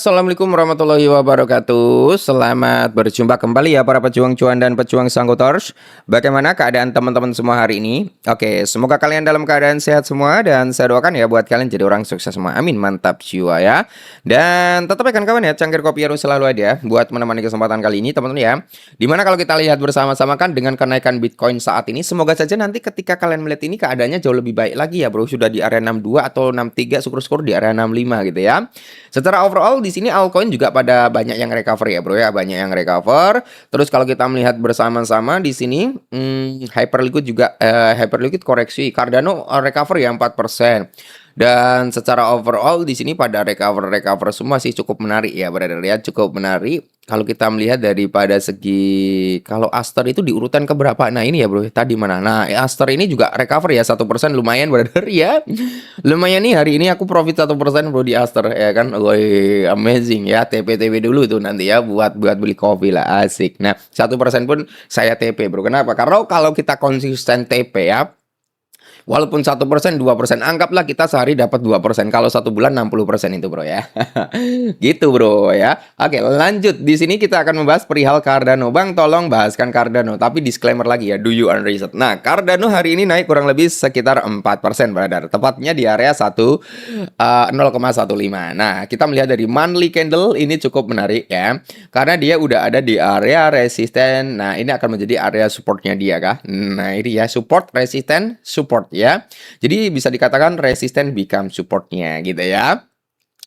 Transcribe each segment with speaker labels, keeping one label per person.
Speaker 1: Assalamualaikum warahmatullahi wabarakatuh. Selamat berjumpa kembali ya para pejuang cuan dan pejuang sangkutors. Bagaimana keadaan teman-teman semua hari ini? Oke, semoga kalian dalam keadaan sehat semua dan saya doakan ya buat kalian jadi orang sukses semua. Amin, mantap jiwa ya. Dan tetap ya kawan ya, cangkir kopi harus selalu ada buat menemani kesempatan kali ini teman-teman ya. Dimana kalau kita lihat bersama-sama kan dengan kenaikan Bitcoin saat ini, semoga saja nanti ketika kalian melihat ini keadaannya jauh lebih baik lagi ya bro. Sudah di area 62 atau 63, syukur-syukur di area 65 gitu ya. Secara overall di sini altcoin juga pada banyak yang recover ya bro ya, banyak yang recover. Terus kalau kita melihat bersama-sama di sini Hyperliquid juga Hyperliquid koreksi, Cardano recover ya 4%. Dan secara overall di sini pada recover semua sih cukup menarik ya brother ya, cukup menarik. Kalau kita melihat daripada segi kalau Aster itu di urutan keberapa? Nah ini ya bro, tadi mana? Nah Aster ini juga recover ya 1%, lumayan brother ya. Lumayan nih hari ini aku profit 1% bro di Aster ya kan. Woi, amazing ya. TP dulu tuh nanti ya buat beli kopi lah, asik. Nah 1% pun saya TP bro. Kenapa? Karena kalau kita konsisten TP ya, walaupun 1%, 2%, anggaplah kita sehari dapat 2%. Kalau 1 bulan 60% itu bro ya. Gitu bro ya. Oke, lanjut. Di sini kita akan membahas perihal Cardano. Bang, tolong bahaskan Cardano. Tapi disclaimer lagi ya, do you own research. Nah, Cardano hari ini naik kurang lebih sekitar 4% brother. Tepatnya di area 0,15. Nah, kita melihat dari monthly candle ini cukup menarik ya. Karena dia udah ada di area resisten. Nah, ini akan menjadi area supportnya dia kah? Nah, ini ya, support, resisten, support ya. Jadi bisa dikatakan resisten become supportnya gitu ya.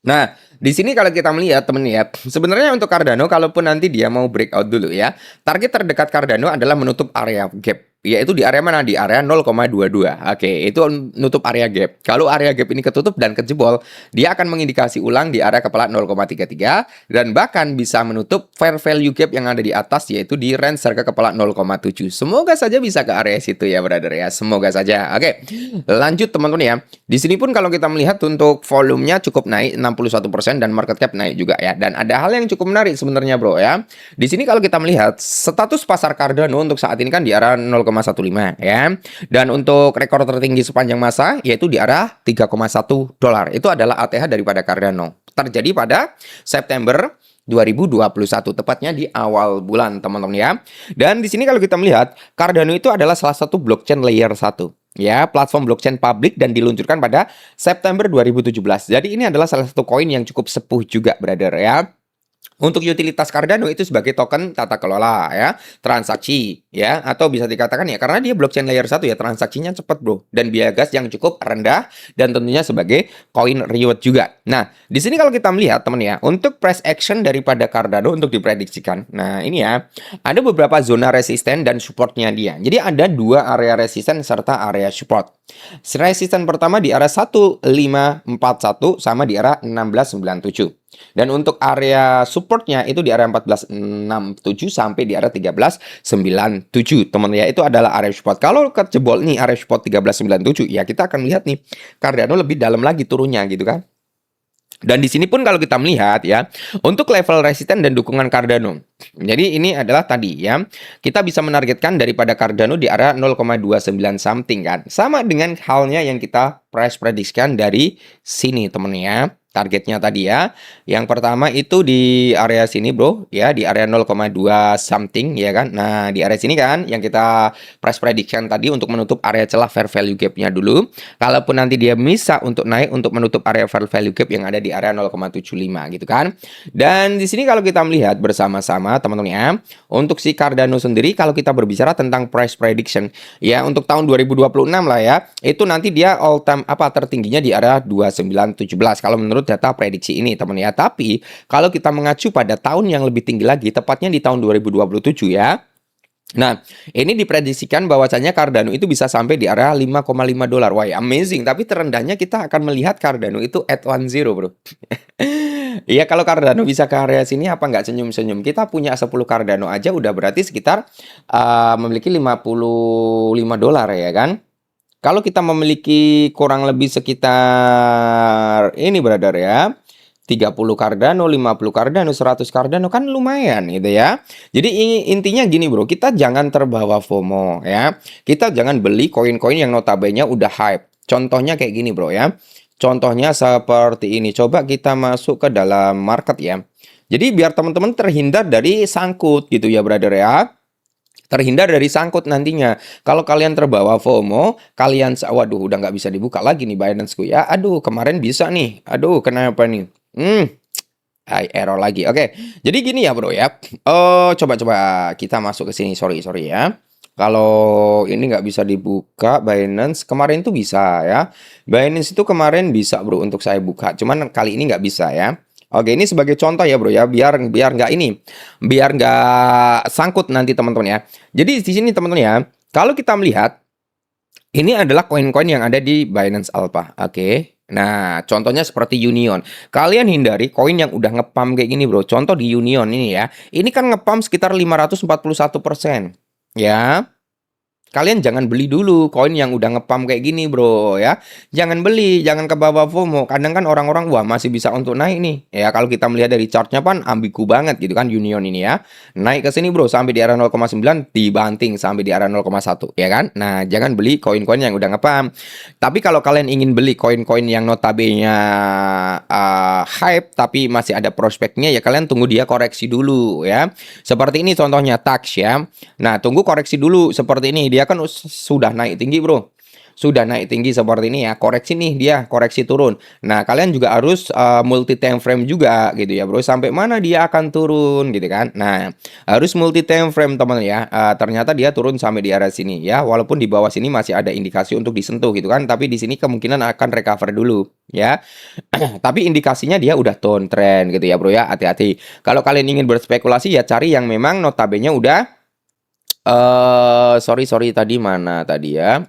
Speaker 1: Nah, di sini kalau kita melihat temen ya, sebenarnya untuk Cardano kalaupun nanti dia mau breakout dulu ya, target terdekat Cardano adalah menutup area gap. Yaitu di area mana? Di area 0,22. Oke, itu nutup area gap. Kalau area gap ini ketutup dan kejebol, dia akan mengindikasi ulang di area kepala 0,33 dan bahkan bisa menutup fair value gap yang ada di atas yaitu di range harga kepala 0,7. Semoga saja bisa ke area situ ya brother ya. Semoga saja. Oke. Lanjut teman-teman ya. Di sini pun kalau kita melihat untuk volumenya cukup naik 61% dan market cap naik juga ya. Dan ada hal yang cukup menarik sebenarnya bro ya. Di sini kalau kita melihat status pasar Cardano untuk saat ini kan di area 0,15 ya. Dan untuk rekor tertinggi sepanjang masa yaitu di area $3,1. Itu adalah ATH daripada Cardano. Terjadi pada September 2021, tepatnya di awal bulan teman-teman ya. Dan di sini kalau kita melihat Cardano itu adalah salah satu blockchain layer 1 ya, platform blockchain publik dan diluncurkan pada September 2017. Jadi ini adalah salah satu koin yang cukup sepuh juga brother ya. Untuk utilitas Cardano itu sebagai token tata kelola ya, transaksi ya, atau bisa dikatakan ya karena dia blockchain layer 1 ya, transaksinya cepat bro dan biaya gas yang cukup rendah dan tentunya sebagai koin reward juga. Nah, di sini kalau kita melihat teman ya, untuk price action daripada Cardano untuk diprediksikan. Nah, ini ya, ada beberapa zona resisten dan supportnya dia. Jadi ada dua area resisten serta area support. Resisten pertama di area 1541 sama di area 1697. Dan untuk area supportnya itu di area 1467 sampai di area 1397 teman ya, itu adalah area support. Kalau kejebol nih area support 1397 ya kita akan melihat nih Cardano lebih dalam lagi turunnya gitu kan. Dan di sini pun kalau kita melihat ya, untuk level resisten dan dukungan Cardano. Jadi ini adalah tadi ya, kita bisa menargetkan daripada Cardano di area 0,29 something kan. Sama dengan halnya yang kita price prediksikan dari sini temen ya. Targetnya tadi ya, yang pertama itu di area sini bro ya, di area 0,2 something ya kan. Nah di area sini kan yang kita price prediction tadi untuk menutup area celah fair value gap-nya dulu. Kalaupun nanti dia bisa untuk naik untuk menutup area fair value gap yang ada di area 0,75 gitu kan. Dan di sini kalau kita melihat bersama-sama teman-teman ya, untuk si Cardano sendiri kalau kita berbicara tentang price prediction ya, untuk tahun 2026 lah ya, itu nanti dia all time tertingginya di area 2917 kalau menurut data prediksi ini teman ya. Tapi kalau kita mengacu pada tahun yang lebih tinggi lagi, tepatnya di tahun 2027 ya. Nah, ini diprediksikan bahwasanya Cardano itu bisa sampai di area $5,5. Wah, amazing. Tapi terendahnya kita akan melihat Cardano itu at 10 bro. Iya, kalau Cardano bisa ke area sini apa nggak senyum-senyum? Kita punya 10 Cardano aja udah berarti sekitar memiliki $55 ya kan? Kalau kita memiliki kurang lebih sekitar ini brother ya, 30 Cardano, 50 Cardano, 100 Cardano kan lumayan gitu ya. Jadi intinya gini bro, kita jangan terbawa FOMO ya. Kita jangan beli koin-koin yang notabene udah hype. Contohnya kayak gini bro ya. Contohnya seperti ini. Coba kita masuk ke dalam market ya. Jadi biar teman-teman terhindar dari sangkut gitu ya, brother ya. Terhindar dari sangkut nantinya. Kalau kalian terbawa FOMO, waduh udah nggak bisa dibuka lagi nih Binance-ku ya. Aduh, kemarin bisa nih. Aduh, kenapa nih? Error lagi. Oke. Jadi gini ya, Bro ya. Coba-coba kita masuk ke sini. Sorry ya. Kalau ini nggak bisa dibuka Binance, kemarin tuh bisa ya. Binance itu kemarin bisa, Bro, untuk saya buka. Cuman kali ini nggak bisa ya. Oke, ini sebagai contoh ya, Bro ya, biar nggak ini, biar nggak sangkut nanti teman-teman ya. Jadi di sini teman-teman ya, kalau kita melihat ini adalah koin-koin yang ada di Binance Alpha. Oke. Nah, contohnya seperti Union. Kalian hindari koin yang udah ngepump kayak gini, Bro. Contoh di Union ini ya. Ini kan ngepump sekitar 541%. Ya. Kalian jangan beli dulu koin yang udah ngepump kayak gini, Bro, ya. Jangan beli, jangan kebawa FOMO. Kadang kan orang-orang, wah masih bisa untuk naik nih. Ya, kalau kita melihat dari chartnya kan ambigu banget gitu kan Union ini ya. Naik ke sini, Bro, sampai di area 0,9 dibanting sampai di area 0,1, ya kan? Nah, jangan beli koin-koin yang udah ngepump. Tapi kalau kalian ingin beli koin-koin yang notabene hype tapi masih ada prospeknya, ya kalian tunggu dia koreksi dulu ya. Seperti ini contohnya Tax ya. Nah, tunggu koreksi dulu seperti ini. Dia kan sudah naik tinggi, Bro. Sudah naik tinggi seperti ini ya. Koreksi nih dia, koreksi turun. Nah, kalian juga harus multi time frame juga gitu ya, Bro. Sampai mana dia akan turun gitu kan. Nah, harus multi time frame teman ya. Ternyata dia turun sampai di area sini ya. Walaupun di bawah sini masih ada indikasi untuk disentuh gitu kan. Tapi di sini kemungkinan akan recover dulu ya. Tapi indikasinya dia udah downtrend gitu ya, Bro ya. Hati-hati. Kalau kalian ingin berspekulasi ya cari yang memang notabene udah sorry tadi mana tadi ya?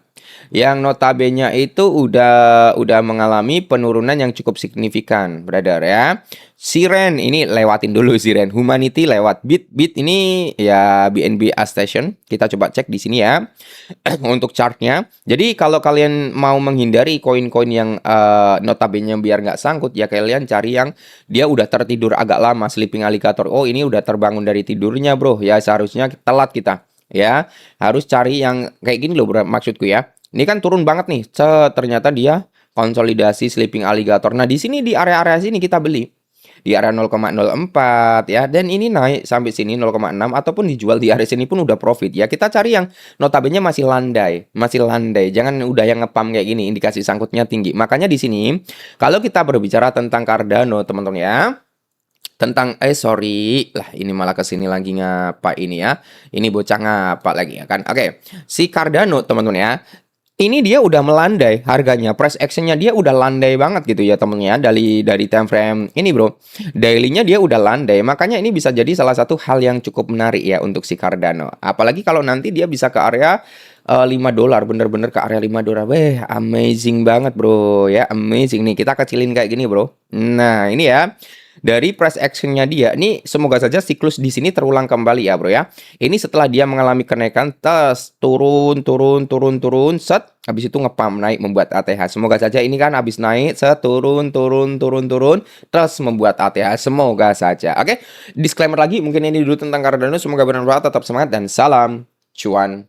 Speaker 1: Yang notabene itu udah mengalami penurunan yang cukup signifikan, brother ya. Siren ini lewatin dulu Siren. Humanity lewat Bit ini ya BNB Station. Kita coba cek di sini ya. Untuk chartnya. Jadi kalau kalian mau menghindari koin-koin yang notabene biar nggak sangkut ya kalian cari yang dia udah tertidur agak lama, sleeping alligator. Oh, ini udah terbangun dari tidurnya, Bro. Ya seharusnya telat kita. Ya, harus cari yang kayak gini loh, bro, maksudku ya. Ini kan turun banget nih. Ternyata dia konsolidasi sleeping alligator. Nah, di sini di area-area sini kita beli. Di area 0,04 ya. Dan ini naik sampai sini 0,6 ataupun dijual di area sini pun udah profit ya. Kita cari yang notabene masih landai, masih landai. Jangan udah yang ngepam kayak gini, indikasi sangkutnya tinggi. Makanya di sini kalau kita berbicara tentang Cardano, teman-teman ya, tentang sorry lah ini malah kesini lagi ngapa ini ya, ini bocah ngapa lagi ya kan. Oke, si Cardano teman-teman ya, ini dia udah melandai harganya, price actionnya dia udah landai banget gitu ya temennya, dari time frame ini, Bro. Daily-nya dia udah landai, makanya ini bisa jadi salah satu hal yang cukup menarik ya untuk si Cardano. Apalagi kalau nanti dia bisa ke area $5, bener-bener ke area $5. Weh, amazing banget, Bro ya, amazing nih. Kita kecilin kayak gini, Bro. Nah, ini ya. Dari price actionnya dia, ini semoga saja siklus di sini terulang kembali ya, Bro ya. Ini setelah dia mengalami kenaikan, turun, set, habis itu ngepump naik membuat ATH. Semoga saja ini kan habis naik, set, turun, terus membuat ATH. Semoga saja. Oke, disclaimer lagi, mungkin ini dulu tentang Cardano. Semoga bermanfaat, tetap semangat dan salam cuan.